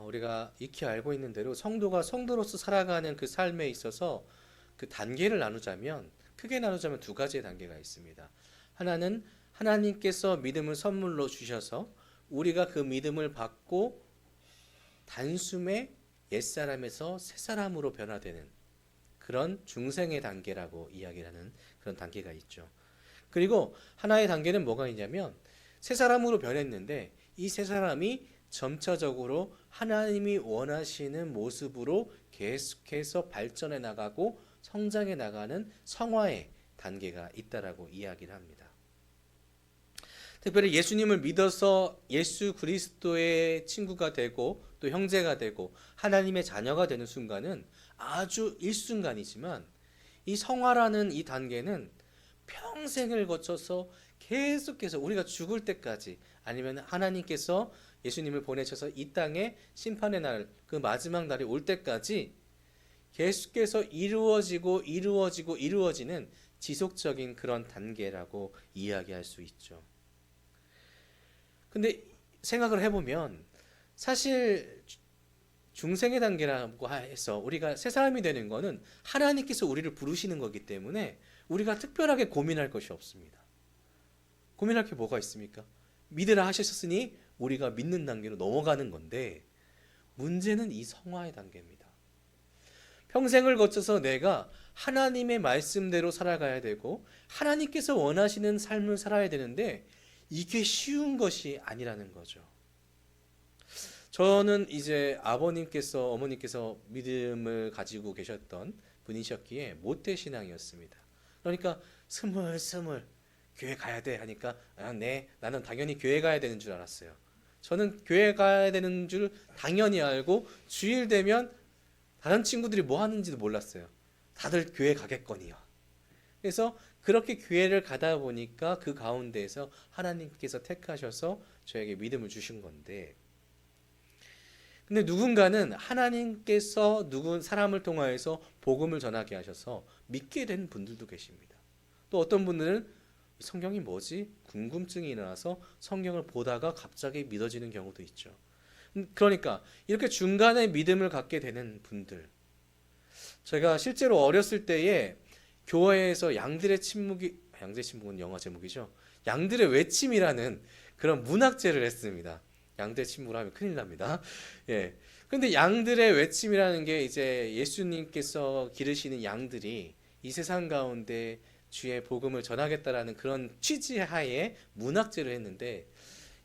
우리가 익히 알고 있는 대로 성도가 성도로서 살아가는 그 삶에 있어서 그 단계를 나누자면 크게 나누자면 두 가지의 단계가 있습니다. 하나는 하나님께서 믿음을 선물로 주셔서 우리가 그 믿음을 받고 단숨에 옛사람에서 새사람으로 변화되는 그런 중생의 단계라고 이야기를 하는 그런 단계가 있죠. 그리고 하나의 단계는 뭐가 있냐면 새 사람으로 변했는데 이 새 사람이 점차적으로 하나님이 원하시는 모습으로 계속해서 발전해 나가고 성장해 나가는 성화의 단계가 있다라고 이야기를 합니다. 특별히 예수님을 믿어서 예수 그리스도의 친구가 되고 또 형제가 되고 하나님의 자녀가 되는 순간은 아주 일순간이지만 이 성화라는 이 단계는 평생을 거쳐서 계속해서 우리가 죽을 때까지 아니면 하나님께서 예수님을 보내셔서 이 땅에 심판의 날, 그 마지막 날이 올 때까지 계속해서 이루어지는 지속적인 그런 단계라고 이야기할 수 있죠. 근데 생각을 해보면 사실 중생의 단계라고 해서 우리가 새 사람이 되는 거는 하나님께서 우리를 부르시는 거기 때문에 우리가 특별하게 고민할 것이 없습니다. 고민할 게 뭐가 있습니까? 믿으라 하셨으니 우리가 믿는 단계로 넘어가는 건데 문제는 이 성화의 단계입니다. 평생을 거쳐서 내가 하나님의 말씀대로 살아가야 되고 하나님께서 원하시는 삶을 살아야 되는데 이게 쉬운 것이 아니라는 거죠. 저는 이제 아버님께서 어머니께서 믿음을 가지고 계셨던 분이셨기에 모태신앙이었습니다. 그러니까 스물스물 교회 가야 돼 하니까 네, 나는 당연히 교회 가야 되는 줄 알았어요. 저는 교회 가야 되는 줄 당연히 알고 주일 되면 다른 친구들이 뭐 하는지도 몰랐어요. 다들 교회 가겠거니요. 그래서 그렇게 교회를 가다 보니까 그 가운데에서 하나님께서 택하셔서 저에게 믿음을 주신 건데, 근데 누군가는 하나님께서 누군 사람을 통하여서 복음을 전하게 하셔서 믿게 된 분들도 계십니다. 또 어떤 분들은 성경이 뭐지? 궁금증이 일어나서 성경을 보다가 갑자기 믿어지는 경우도 있죠. 그러니까 이렇게 중간에 믿음을 갖게 되는 분들, 제가 실제로 어렸을 때에 교회에서 양들의 침묵은 영화 제목이죠. 양들의 외침이라는 그런 문학제를 했습니다. 양들의 침묵을 하면 큰일 납니다. 예. 근데 양들의 외침이라는 게 이제 예수님께서 기르시는 양들이 이 세상 가운데 주의 복음을 전하겠다라는 그런 취지하에 문학제를 했는데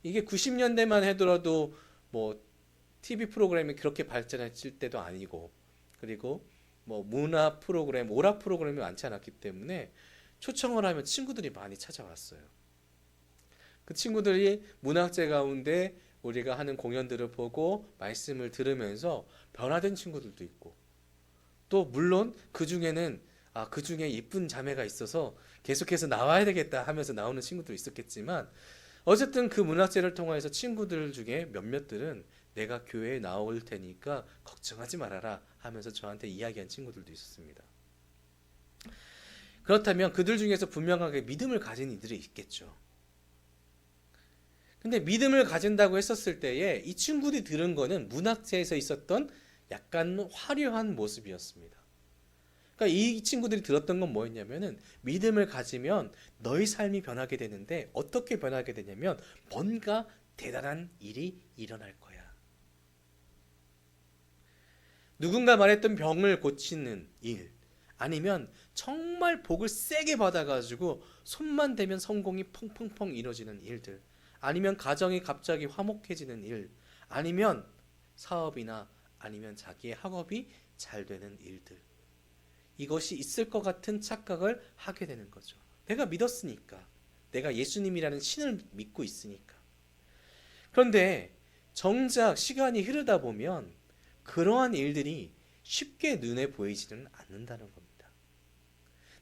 이게 90년대만 하더라도 뭐 TV 프로그램이 그렇게 발전했을 때도 아니고 그리고 뭐 문화 프로그램, 오락 프로그램이 많지 않았기 때문에 초청을 하면 친구들이 많이 찾아왔어요. 그 친구들이 문학제 가운데 우리가 하는 공연들을 보고 말씀을 들으면서 변화된 친구들도 있고 또 물론 그 중에는 그 중에 이쁜 자매가 있어서 계속해서 나와야 되겠다 하면서 나오는 친구도 있었겠지만 어쨌든 그 문학제를 통해서 친구들 중에 몇몇들은 내가 교회에 나올 테니까 걱정하지 말아라 하면서 저한테 이야기한 친구들도 있었습니다. 그렇다면 그들 중에서 분명하게 믿음을 가진 이들이 있겠죠. 근데 믿음을 가진다고 했었을 때에 이 친구들이 들은 거는 문학제에서 있었던 약간 화려한 모습이었습니다. 그러니까 이 친구들이 들었던 건 뭐였냐면은 믿음을 가지면 너희 삶이 변하게 되는데 어떻게 변하게 되냐면 뭔가 대단한 일이 일어날 거야. 누군가 말했던 병을 고치는 일 아니면 정말 복을 세게 받아가지고 손만 대면 성공이 펑펑펑 이루어지는 일들 아니면 가정이 갑자기 화목해지는 일 아니면 사업이나 아니면 자기의 학업이 잘 되는 일들 이것이 있을 것 같은 착각을 하게 되는 거죠. 내가 믿었으니까 내가 예수님이라는 신을 믿고 있으니까 그런데 정작 시간이 흐르다 보면 그러한 일들이 쉽게 눈에 보이지는 않는다는 겁니다.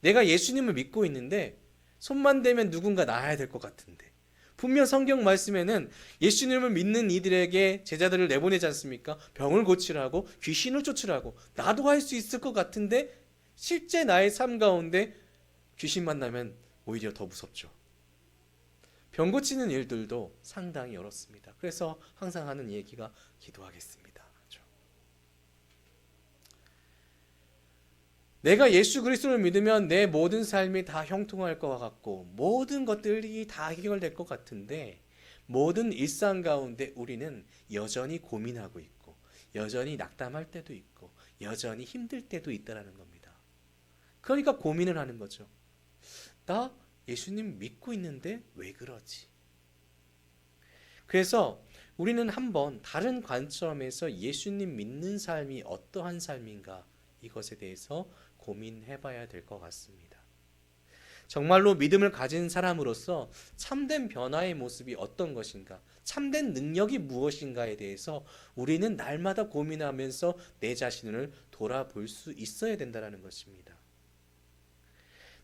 내가 예수님을 믿고 있는데 손만 대면 누군가 나아야 될 것 같은데 분명 성경 말씀에는 예수님을 믿는 이들에게 제자들을 내보내지 않습니까? 병을 고치라고 귀신을 쫓으라고 나도 할 수 있을 것 같은데 실제 나의 삶 가운데 귀신 만나면 오히려 더 무섭죠. 병 고치는 일들도 상당히 어렵습니다. 그래서 항상 하는 얘기가 기도하겠습니다. 그렇죠? 내가 예수 그리스도를 믿으면 내 모든 삶이 다 형통할 것 같고 모든 것들이 다 해결될 것 같은데 모든 일상 가운데 우리는 여전히 고민하고 있고 여전히 낙담할 때도 있고 여전히 힘들 때도 있다는 겁니다. 그러니까 고민을 하는 거죠. 나 예수님 믿고 있는데 왜 그러지? 그래서 우리는 한번 다른 관점에서 예수님 믿는 삶이 어떠한 삶인가 이것에 대해서 고민해 봐야 될 것 같습니다. 정말로 믿음을 가진 사람으로서 참된 변화의 모습이 어떤 것인가, 참된 능력이 무엇인가에 대해서 우리는 날마다 고민하면서 내 자신을 돌아볼 수 있어야 된다는 것입니다.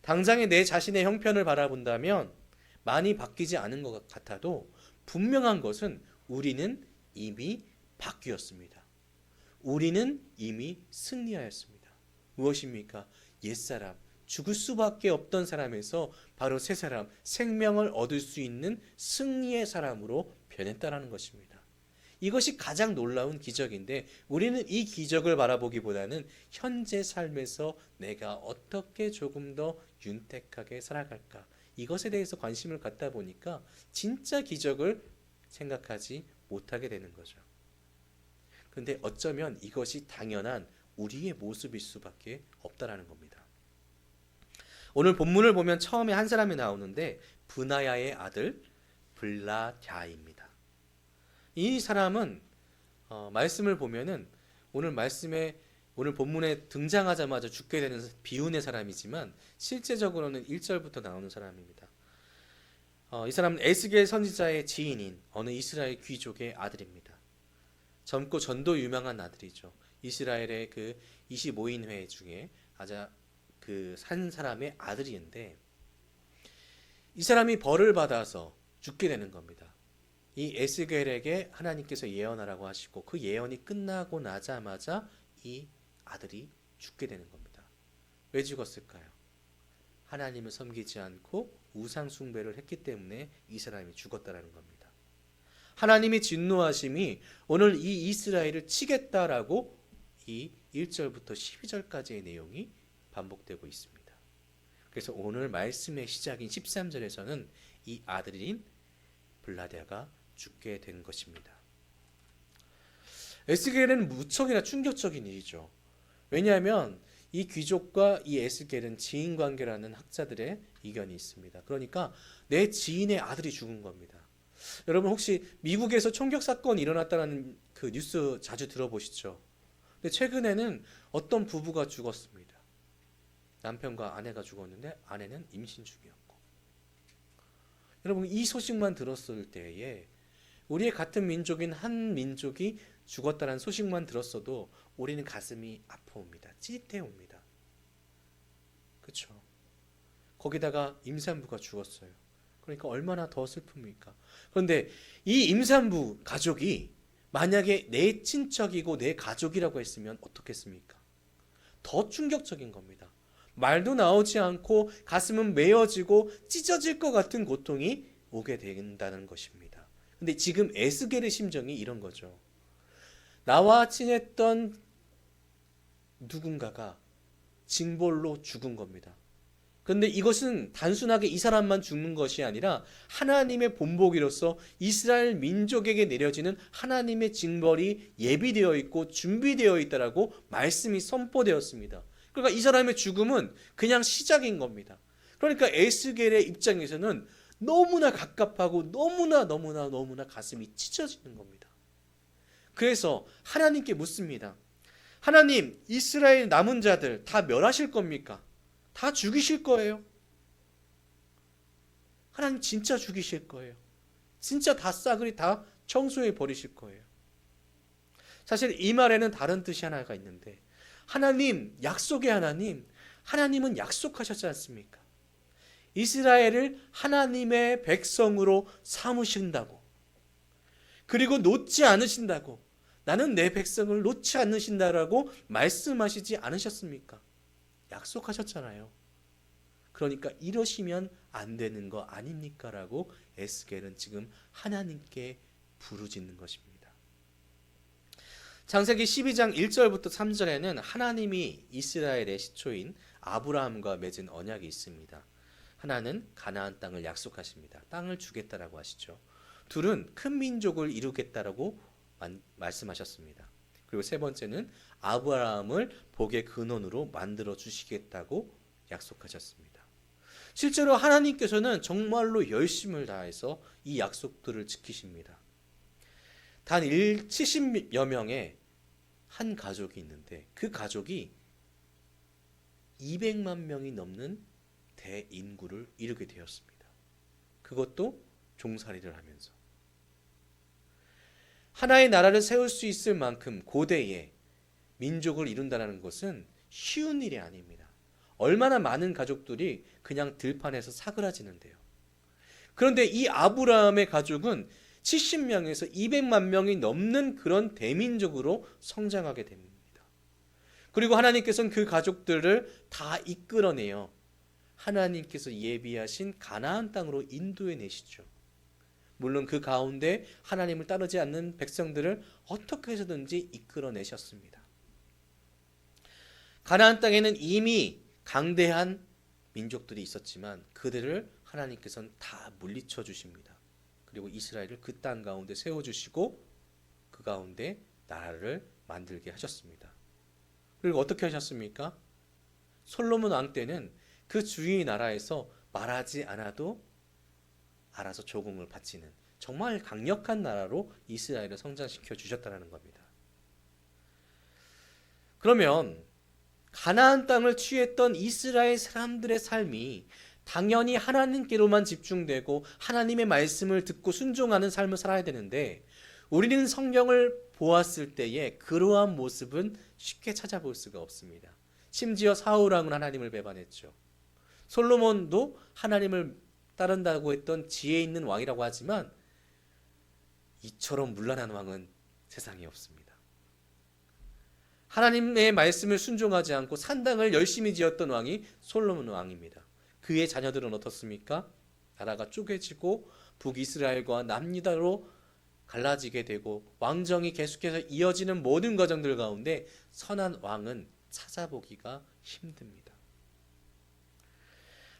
당장의 내 자신의 형편을 바라본다면 많이 바뀌지 않은 것 같아도 분명한 것은 우리는 이미 바뀌었습니다. 우리는 이미 승리하였습니다. 무엇입니까? 옛사람, 죽을 수밖에 없던 사람에서 바로 새 사람, 생명을 얻을 수 있는 승리의 사람으로 변했다는 것입니다. 이것이 가장 놀라운 기적인데 우리는 이 기적을 바라보기보다는 현재 삶에서 내가 어떻게 조금 더 윤택하게 살아갈까 이것에 대해서 관심을 갖다 보니까 진짜 기적을 생각하지 못하게 되는 거죠. 그런데 어쩌면 이것이 당연한 우리의 모습일 수밖에 없다라는 겁니다. 오늘 본문을 보면 처음에 한 사람이 나오는데 브나야의 아들 블라랴입니다. 이 사람은 말씀을 보면은 오늘 본문에 등장하자마자 죽게 되는 비운의 사람이지만 실제적으로는 1절부터 나오는 사람입니다. 이 사람은 에스겔 선지자의 지인인 어느 이스라엘 귀족의 아들입니다. 젊고 전도 유명한 아들이죠. 이스라엘의 그 25인회 중에 아주 그 산 사람의 아들인데 이 사람이 벌을 받아서 죽게 되는 겁니다. 이 에스겔에게 하나님께서 예언하라고 하시고 그 예언이 끝나고 나자마자 이 아들이 죽게 되는 겁니다. 왜 죽었을까요? 하나님을 섬기지 않고 우상 숭배를 했기 때문에 이 사람이 죽었다라는 겁니다. 하나님의 진노하심이 오늘 이 이스라엘을 치겠다라고 이 1절부터 12절까지의 내용이 반복되고 있습니다. 그래서 오늘 말씀의 시작인 13절에서는 이 아들인 블라랴가 죽게 된 것입니다. 에스겔은 무척이나 충격적인 일이죠. 왜냐하면 이 귀족과 이 에스겔은 지인 관계라는 학자들의 의견이 있습니다. 그러니까 내 지인의 아들이 죽은 겁니다. 여러분 혹시 미국에서 총격 사건이 일어났다는 그 뉴스 자주 들어보시죠? 근데 최근에는 어떤 부부가 죽었습니다. 남편과 아내가 죽었는데 아내는 임신 중이었고. 여러분 이 소식만 들었을 때에 우리의 같은 민족인 한 민족이 죽었다는 소식만 들었어도 우리는 가슴이 아파옵니다. 찌릿해옵니다. 그렇죠? 거기다가 임산부가 죽었어요. 그러니까 얼마나 더 슬픕니까? 그런데 이 임산부 가족이 만약에 내 친척이고 내 가족이라고 했으면 어떻겠습니까? 더 충격적인 겁니다. 말도 나오지 않고 가슴은 메어지고 찢어질 것 같은 고통이 오게 된다는 것입니다. 근데 지금 에스겔의 심정이 이런 거죠. 나와 친했던 누군가가 징벌로 죽은 겁니다. 그런데 이것은 단순하게 이 사람만 죽는 것이 아니라 하나님의 본보기로서 이스라엘 민족에게 내려지는 하나님의 징벌이 예비되어 있고 준비되어 있다라고 말씀이 선포되었습니다. 그러니까 이 사람의 죽음은 그냥 시작인 겁니다. 그러니까 에스겔의 입장에서는 너무나 갑갑하고 너무나 가슴이 찢어지는 겁니다. 그래서 하나님께 묻습니다. 하나님, 이스라엘 남은 자들 다 멸하실 겁니까? 다 죽이실 거예요? 하나님 진짜 죽이실 거예요? 진짜 다 싸그리 다 청소해 버리실 거예요? 사실 이 말에는 다른 뜻이 하나가 있는데 하나님, 약속의 하나님, 하나님은 약속하셨지 않습니까? 이스라엘을 하나님의 백성으로 삼으신다고, 그리고 놓지 않으신다고, 나는 내 백성을 놓지 않으신다라고 말씀하시지 않으셨습니까? 약속하셨잖아요. 그러니까 이러시면 안 되는 거 아닙니까? 라고 에스겔은 지금 하나님께 부르짖는 것입니다. 창세기 12장 1절부터 3절에는 하나님이 이스라엘의 시초인 아브라함과 맺은 언약이 있습니다. 하나는 가나안 땅을 약속하십니다. 땅을 주겠다라고 하시죠. 둘은 큰 민족을 이루겠다라고 말씀하셨습니다. 그리고 세 번째는 아브라함을 복의 근원으로 만들어 주시겠다고 약속하셨습니다. 실제로 하나님께서는 정말로 열심을 다해서 이 약속들을 지키십니다. 단 70여 명의 한 가족이 있는데 그 가족이 200만 명이 넘는 대인구를 이루게 되었습니다. 그것도 종살이를 하면서. 하나의 나라를 세울 수 있을 만큼 고대의 민족을 이룬다는 것은 쉬운 일이 아닙니다. 얼마나 많은 가족들이 그냥 들판에서 사그라지는데요. 그런데 이 아브라함의 가족은 70명에서 200만 명이 넘는 그런 대민족으로 성장하게 됩니다. 그리고 하나님께서는 그 가족들을 다 이끌어내요. 하나님께서 예비하신 가나안 땅으로 인도해 내시죠. 물론 그 가운데 하나님을 따르지 않는 백성들을 어떻게 해서든지 이끌어내셨습니다. 가나안 땅에는 이미 강대한 민족들이 있었지만 그들을 하나님께서는 다 물리쳐 주십니다. 그리고 이스라엘을 그 땅 가운데 세워주시고 그 가운데 나라를 만들게 하셨습니다. 그리고 어떻게 하셨습니까? 솔로몬 왕 때는 그 주위 나라에서 말하지 않아도 알아서 조공을 바치는 정말 강력한 나라로 이스라엘을 성장시켜 주셨다는 겁니다. 그러면 가나안 땅을 취했던 이스라엘 사람들의 삶이 당연히 하나님께로만 집중되고 하나님의 말씀을 듣고 순종하는 삶을 살아야 되는데 우리는 성경을 보았을 때에 그러한 모습은 쉽게 찾아볼 수가 없습니다. 심지어 사울왕은 하나님을 배반했죠. 솔로몬도 하나님을 따른다고 했던 지혜 있는 왕이라고 하지만 이처럼 문란한 왕은 세상에 없습니다. 하나님의 말씀을 순종하지 않고 산당을 열심히 지었던 왕이 솔로몬 왕입니다. 그의 자녀들은 어떻습니까? 나라가 쪼개지고 북이스라엘과 남유다로 갈라지게 되고 왕정이 계속해서 이어지는 모든 과정들 가운데 선한 왕은 찾아보기가 힘듭니다.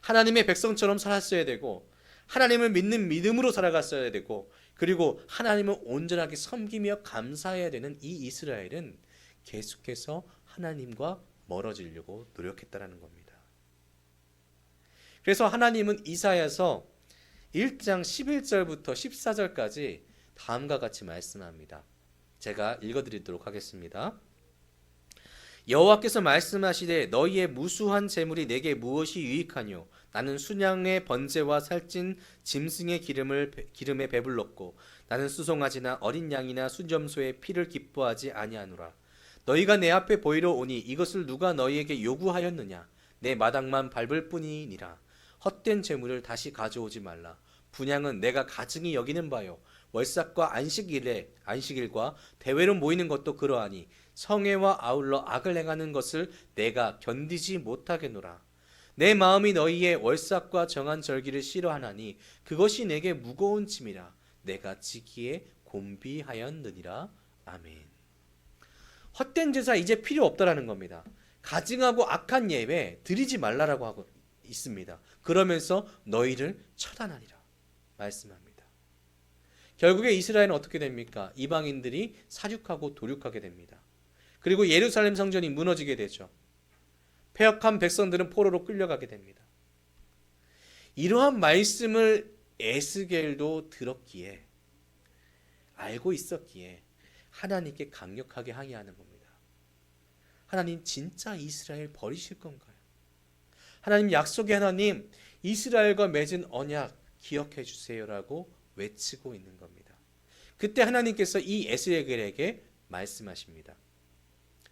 하나님의 백성처럼 살았어야 되고 하나님을 믿는 믿음으로 살아갔어야 되고 그리고 하나님을 온전하게 섬기며 감사해야 되는 이 이스라엘은 계속해서 하나님과 멀어지려고 노력했다는 겁니다. 그래서 하나님은 이사야서 1장 11절부터 14절까지 다음과 같이 말씀합니다. 제가 읽어드리도록 하겠습니다. 여호와께서 말씀하시되 너희의 무수한 재물이 내게 무엇이 유익하뇨? 나는 순양의 번제와 살찐 짐승의 기름에 배불렀고 나는 수송아지나 어린 양이나 순점소의 피를 기뻐하지 아니하노라. 너희가 내 앞에 보이러 오니 이것을 누가 너희에게 요구하였느냐? 내 마당만 밟을 뿐이니라. 헛된 재물을 다시 가져오지 말라. 분향은 내가 가증히 여기는 바요. 월삭과 안식일과 대회로 모이는 것도 그러하니 성회와 아울러 악을 행하는 것을 내가 견디지 못하겠노라. 내 마음이 너희의 월삭과 정한 절기를 싫어하나니 그것이 내게 무거운 짐이라. 내가 지기에 곤비하였느니라. 아멘. 헛된 제사 이제 필요 없다라는 겁니다. 가증하고 악한 예배 드리지 말라라고 하고 있습니다. 그러면서 너희를 처단하리라 말씀합니다. 결국에 이스라엘은 어떻게 됩니까? 이방인들이 사륙하고 도륙하게 됩니다. 그리고 예루살렘 성전이 무너지게 되죠. 패역한 백성들은 포로로 끌려가게 됩니다. 이러한 말씀을 에스겔도 들었기에 알고 있었기에 하나님께 강력하게 항의하는 겁니다. 하나님 진짜 이스라엘 버리실 건가요? 하나님 약속의 하나님 이스라엘과 맺은 언약 기억해 주세요라고 외치고 있는 겁니다. 그때 하나님께서 이 에스겔에게 말씀하십니다.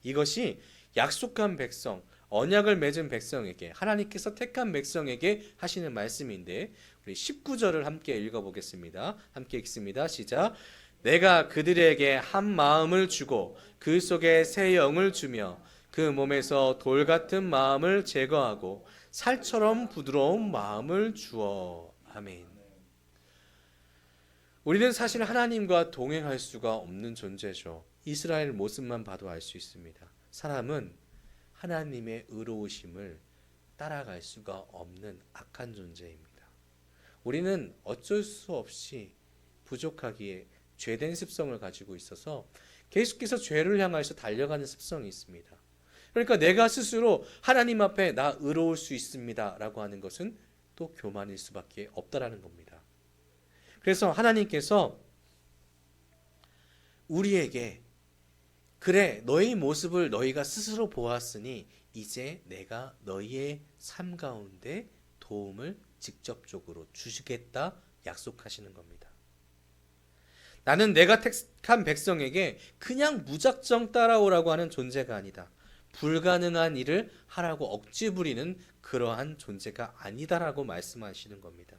이것이 약속한 백성, 언약을 맺은 백성에게 하나님께서 택한 백성에게 하시는 말씀인데 우리 19절을 함께 읽어보겠습니다. 함께 읽습니다. 시작. 내가 그들에게 한 마음을 주고 그 속에 새 영을 주며 그 몸에서 돌 같은 마음을 제거하고 살처럼 부드러운 마음을 주어. 아멘. 우리는 사실 하나님과 동행할 수가 없는 존재죠. 이스라엘 모습만 봐도 알 수 있습니다. 사람은 하나님의 의로우심을 따라갈 수가 없는 악한 존재입니다. 우리는 어쩔 수 없이 부족하기에 죄된 습성을 가지고 있어서 계속해서 죄를 향해서 달려가는 습성이 있습니다. 그러니까 내가 스스로 하나님 앞에 나 의로울 수 있습니다 라고 하는 것은 또 교만일 수밖에 없다라는 겁니다. 그래서 하나님께서 우리에게 그래 너희 모습을 너희가 스스로 보았으니 이제 내가 너희의 삶 가운데 도움을 직접적으로 주시겠다 약속하시는 겁니다. 나는 내가 택한 백성에게 그냥 무작정 따라오라고 하는 존재가 아니다. 불가능한 일을 하라고 억지 부리는 그러한 존재가 아니다라고 말씀하시는 겁니다.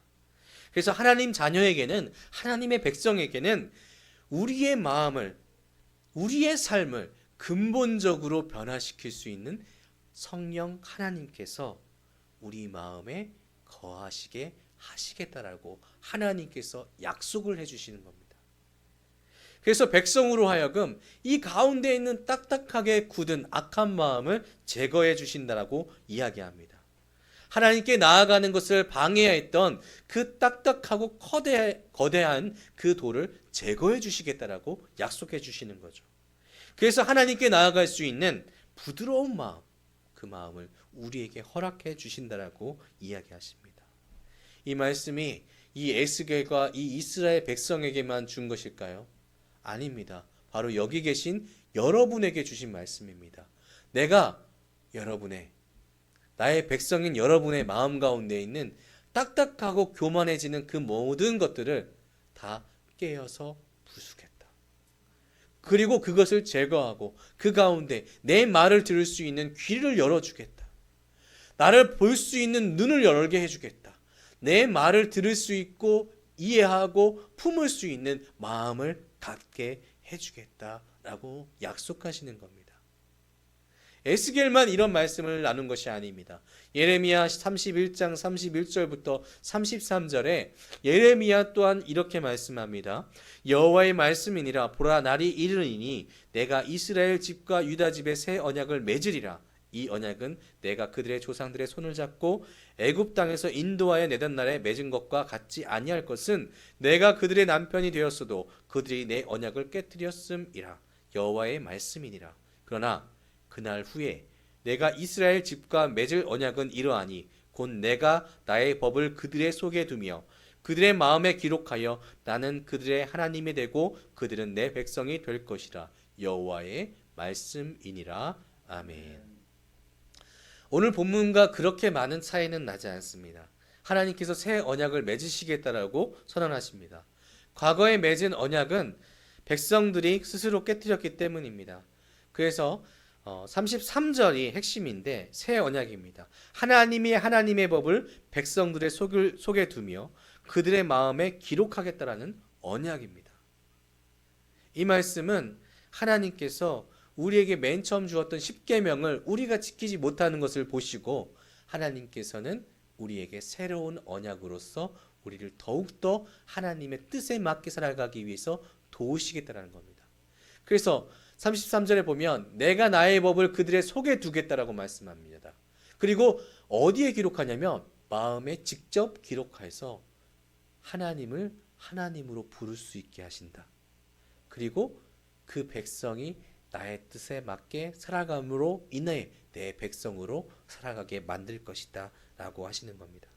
그래서 하나님 자녀에게는, 하나님의 백성에게는 우리의 마음을, 우리의 삶을 근본적으로 변화시킬 수 있는 성령 하나님께서 우리 마음에 거하시게 하시겠다라고 하나님께서 약속을 해주시는 겁니다. 그래서 백성으로 하여금 이 가운데 있는 딱딱하게 굳은 악한 마음을 제거해 주신다라고 이야기합니다. 하나님께 나아가는 것을 방해했던 그 딱딱하고 거대한 그 돌을 제거해 주시겠다라고 약속해 주시는 거죠. 그래서 하나님께 나아갈 수 있는 부드러운 마음, 그 마음을 우리에게 허락해 주신다라고 이야기하십니다. 이 말씀이 이 에스겔과 이 이스라엘 백성에게만 준 것일까요? 아닙니다. 바로 여기 계신 여러분에게 주신 말씀입니다. 내가 여러분의, 나의 백성인 여러분의 마음 가운데 있는 딱딱하고 교만해지는 그 모든 것들을 다 깨어서 부수겠다. 그리고 그것을 제거하고 그 가운데 내 말을 들을 수 있는 귀를 열어주겠다. 나를 볼 수 있는 눈을 열게 해주겠다. 내 말을 들을 수 있고 이해하고 품을 수 있는 마음을 갖게 해주겠다라고 약속하시는 겁니다. 에스겔만 이런 말씀을 나눈 것이 아닙니다. 예레미야 31장 31절부터 33절에 예레미야 또한 이렇게 말씀합니다. 여호와의 말씀이니라. 보라 날이 이르리니 내가 이스라엘 집과 유다 집에 새 언약을 맺으리라. 이 언약은 내가 그들의 조상들의 손을 잡고 애굽 땅에서 인도하여 내던 날에 맺은 것과 같지 아니할 것은 내가 그들의 남편이 되었어도 그들이 내 언약을 깨뜨렸음이라. 여호와의 말씀이니라. 그러나 그날 후에 내가 이스라엘 집과 맺을 언약은 이러하니 곧 내가 나의 법을 그들의 속에 두며 그들의 마음에 기록하여 나는 그들의 하나님이 되고 그들은 내 백성이 될 것이라. 여호와의 말씀이니라. 아멘. 오늘 본문과 그렇게 많은 차이는 나지 않습니다. 하나님께서 새 언약을 맺으시겠다라고 선언하십니다. 과거에 맺은 언약은 백성들이 스스로 깨뜨렸기 때문입니다. 그래서 33절이 핵심인데 새 언약입니다. 하나님이 하나님의 법을 백성들의 속에 두며 그들의 마음에 기록하겠다라는 언약입니다. 이 말씀은 하나님께서 우리에게 맨 처음 주었던 십계명을 우리가 지키지 못하는 것을 보시고 하나님께서는 우리에게 새로운 언약으로서 우리를 더욱더 하나님의 뜻에 맞게 살아가기 위해서 도우시겠다는 겁니다. 그래서 33절에 보면 내가 나의 법을 그들의 속에 두겠다라고 말씀합니다. 그리고 어디에 기록하냐면 마음에 직접 기록해서 하나님을 하나님으로 부를 수 있게 하신다. 그리고 그 백성이 나의 뜻에 맞게 살아감으로 인해 내 백성으로 살아가게 만들 것이다 라고 하시는 겁니다.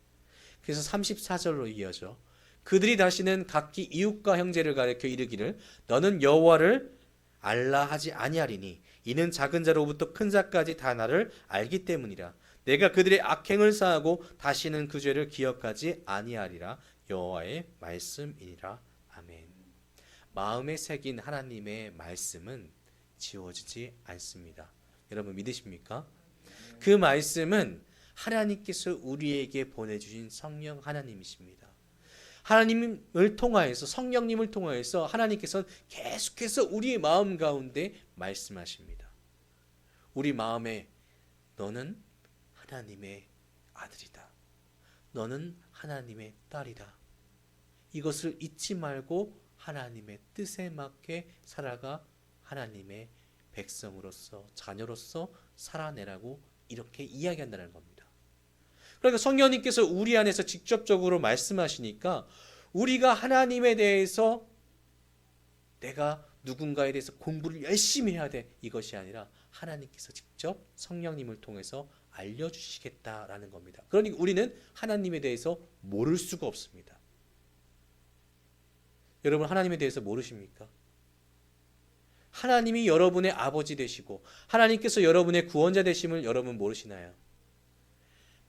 그래서 34절로 이어져 그들이 다시는 각기 이웃과 형제를 가리켜 이르기를 너는 여호와를 알라 하지 아니하리니 이는 작은 자로부터 큰 자까지 다 나를 알기 때문이라. 내가 그들의 악행을 사하고 다시는 그 죄를 기억하지 아니하리라. 여호와의 말씀이니라. 아멘. 마음에 새긴 하나님의 말씀은 지워지지 않습니다. 여러분 믿으십니까? 그 말씀은 하나님께서 우리에게 보내주신 성령 하나님이십니다. 하나님을 통하여서 성령님을 통하여서 하나님께서는 계속해서 우리의 마음 가운데 말씀하십니다. 우리 마음에 너는 하나님의 아들이다. 너는 하나님의 딸이다. 이것을 잊지 말고 하나님의 뜻에 맞게 살아가 하나님의 백성으로서 자녀로서 살아내라고 이렇게 이야기한다는 겁니다. 그러니까 성령님께서 우리 안에서 직접적으로 말씀하시니까 우리가 하나님에 대해서 내가 누군가에 대해서 공부를 열심히 해야 돼, 이것이 아니라 하나님께서 직접 성령님을 통해서 알려주시겠다라는 겁니다. 그러니 우리는 하나님에 대해서 모를 수가 없습니다. 여러분, 하나님에 대해서 모르십니까? 하나님이 여러분의 아버지 되시고 하나님께서 여러분의 구원자 되심을 여러분 모르시나요?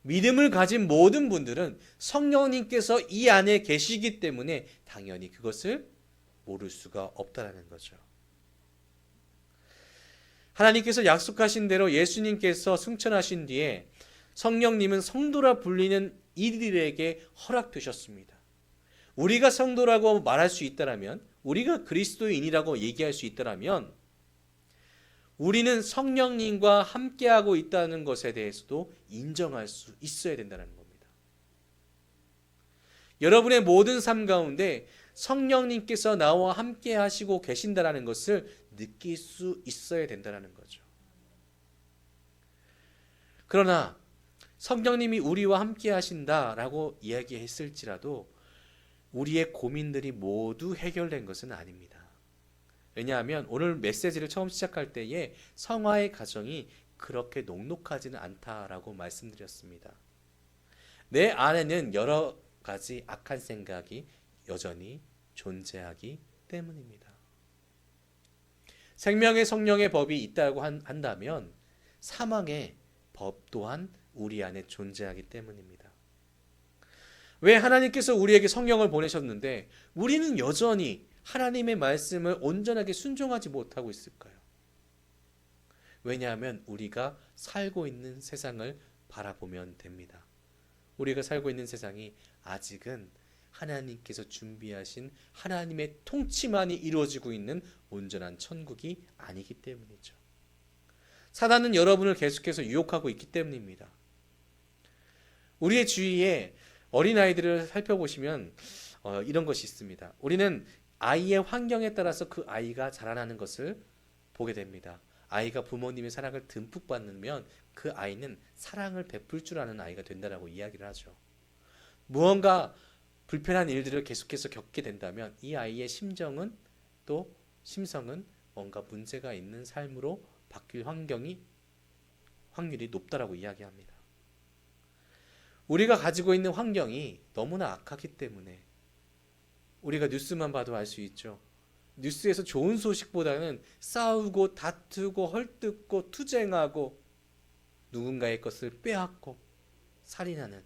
믿음을 가진 모든 분들은 성령님께서 이 안에 계시기 때문에 당연히 그것을 모를 수가 없다는 거죠. 하나님께서 약속하신 대로 예수님께서 승천하신 뒤에 성령님은 성도라 불리는 이들에게 허락되셨습니다. 우리가 성도라고 말할 수 있다면, 우리가 그리스도인이라고 얘기할 수 있다면 우리는 성령님과 함께하고 있다는 것에 대해서도 인정할 수 있어야 된다는 겁니다. 여러분의 모든 삶 가운데 성령님께서 나와 함께 하시고 계신다는 것을 느낄 수 있어야 된다는 거죠. 그러나 성령님이 우리와 함께 하신다라고 이야기했을지라도 우리의 고민들이 모두 해결된 것은 아닙니다. 왜냐하면 오늘 메시지를 처음 시작할 때에 성화의 가정이 그렇게 녹록하지는 않다라고 말씀드렸습니다. 내 안에는 여러 가지 악한 생각이 여전히 존재하기 때문입니다. 생명의 성령의 법이 있다고 한다면 사망의 법 또한 우리 안에 존재하기 때문입니다. 왜 하나님께서 우리에게 성령을 보내셨는데 우리는 여전히 하나님의 말씀을 온전하게 순종하지 못하고 있을까요? 왜냐하면 우리가 살고 있는 세상을 바라보면 됩니다. 우리가 살고 있는 세상이 아직은 하나님께서 준비하신 하나님의 통치만이 이루어지고 있는 온전한 천국이 아니기 때문이죠. 사단은 여러분을 계속해서 유혹하고 있기 때문입니다. 우리의 주위에 어린아이들을 살펴보시면 이런 것이 있습니다. 우리는 아이의 환경에 따라서 그 아이가 자라나는 것을 보게 됩니다. 아이가 부모님의 사랑을 듬뿍 받으면 그 아이는 사랑을 베풀 줄 아는 아이가 된다라고 이야기를 하죠. 무언가 불편한 일들을 계속해서 겪게 된다면 이 아이의 심정은 또 심성은 뭔가 문제가 있는 삶으로 바뀔 확률이 높다라고 이야기합니다. 우리가 가지고 있는 환경이 너무나 악하기 때문에 우리가 뉴스만 봐도 알 수 있죠. 뉴스에서 좋은 소식보다는 싸우고 다투고 헐뜯고 투쟁하고 누군가의 것을 빼앗고 살인하는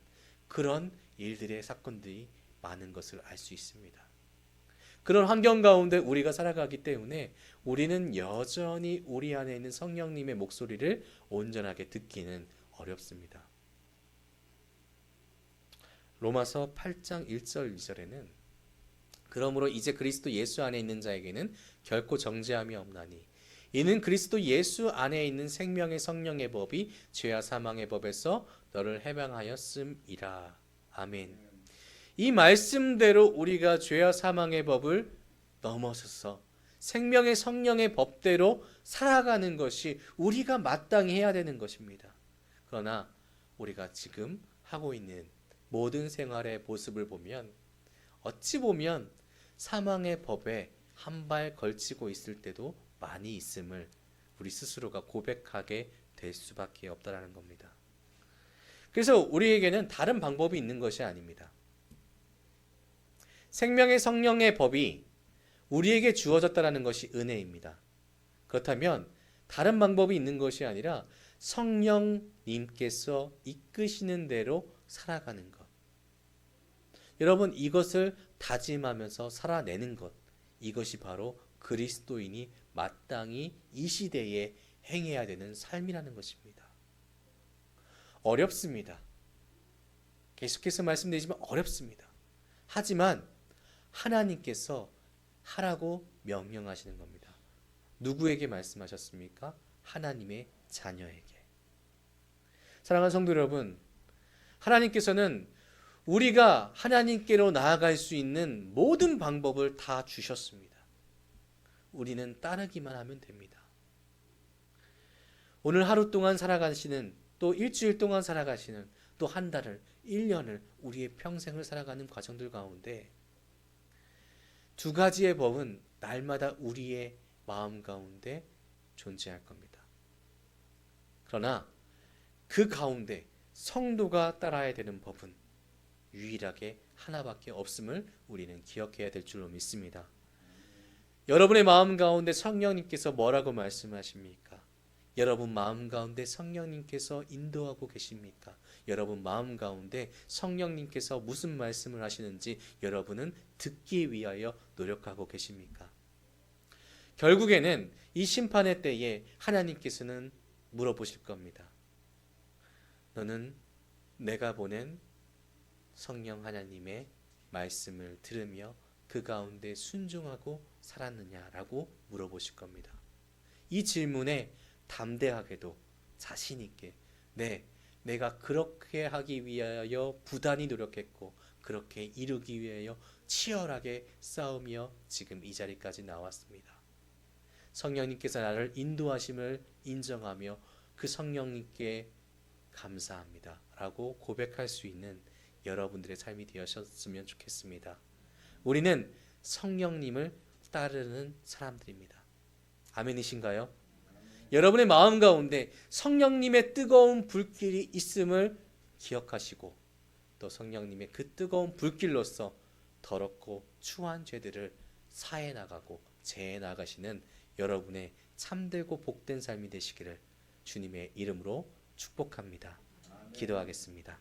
그런 일들의 사건들이 많은 것을 알 수 있습니다. 그런 환경 가운데 우리가 살아가기 때문에 우리는 여전히 우리 안에 있는 성령님의 목소리를 온전하게 듣기는 어렵습니다. 로마서 8장 1절 2절에는 그러므로 이제 그리스도 예수 안에 있는 자에게는 결코 정죄함이 없나니 이는 그리스도 예수 안에 있는 생명의 성령의 법이 죄와 사망의 법에서 너를 해방하였음이라. 아멘. 이 말씀대로 우리가 죄와 사망의 법을 넘어서서 생명의 성령의 법대로 살아가는 것이 우리가 마땅히 해야 되는 것입니다. 그러나 우리가 지금 하고 있는 모든 생활의 모습을 보면 어찌 보면 사망의 법에 한 발 걸치고 있을 때도 많이 있음을 우리 스스로가 고백하게 될 수밖에 없다는 겁니다. 그래서 우리에게는 다른 방법이 있는 것이 아닙니다. 생명의 성령의 법이 우리에게 주어졌다는 것이 은혜입니다. 그렇다면 다른 방법이 있는 것이 아니라 성령님께서 이끄시는 대로 살아가는 것. 여러분, 이것을 다짐하면서 살아내는 것, 이것이 바로 그리스도인이 마땅히 이 시대에 행해야 되는 삶이라는 것입니다. 어렵습니다. 계속해서 말씀드리지만 어렵습니다. 하지만 하나님께서 하라고 명령하시는 겁니다. 누구에게 말씀하셨습니까? 하나님의 자녀에게. 사랑하는 성도 여러분, 하나님께서는 우리가 하나님께로 나아갈 수 있는 모든 방법을 다 주셨습니다. 우리는 따르기만 하면 됩니다. 오늘 하루 동안 살아가시는, 또 일주일 동안 살아가시는, 또 한 달을, 1년을, 우리의 평생을 살아가는 과정들 가운데 두 가지의 법은 날마다 우리의 마음 가운데 존재할 겁니다. 그러나 그 가운데 성도가 따라야 되는 법은 유일하게 하나밖에 없음을 우리는 기억해야 될 줄로 믿습니다. 여러분의 마음 가운데 성령님께서 뭐라고 말씀하십니까? 여러분 마음 가운데 성령님께서 인도하고 계십니까? 여러분 마음 가운데 성령님께서 무슨 말씀을 하시는지 여러분은 듣기 위하여 노력하고 계십니까? 결국에는 이 심판의 때에 하나님께서는 물어보실 겁니다. 너는 내가 보낸 성령 하나님의 말씀을 들으며 그 가운데 순종하고 살았느냐라고 물어보실 겁니다. 이 질문에 담대하게도 자신 있게 내가 그렇게 하기 위하여 부단히 노력했고 그렇게 이루기 위하여 치열하게 싸우며 지금 이 자리까지 나왔습니다. 성령님께서 나를 인도하심을 인정하며 그 성령님께 감사합니다 라고 고백할 수 있는 여러분들의 삶이 되셨으면 좋겠습니다. 우리는 성령님을 따르는 사람들입니다. 아멘이신가요? 여러분의 마음 가운데 성령님의 뜨거운 불길이 있음을 기억하시고 또 성령님의 그 뜨거운 불길로서 더럽고 추한 죄들을 사해 나가고 제해 나가시는 여러분의 참되고 복된 삶이 되시기를 주님의 이름으로 축복합니다. 기도하겠습니다.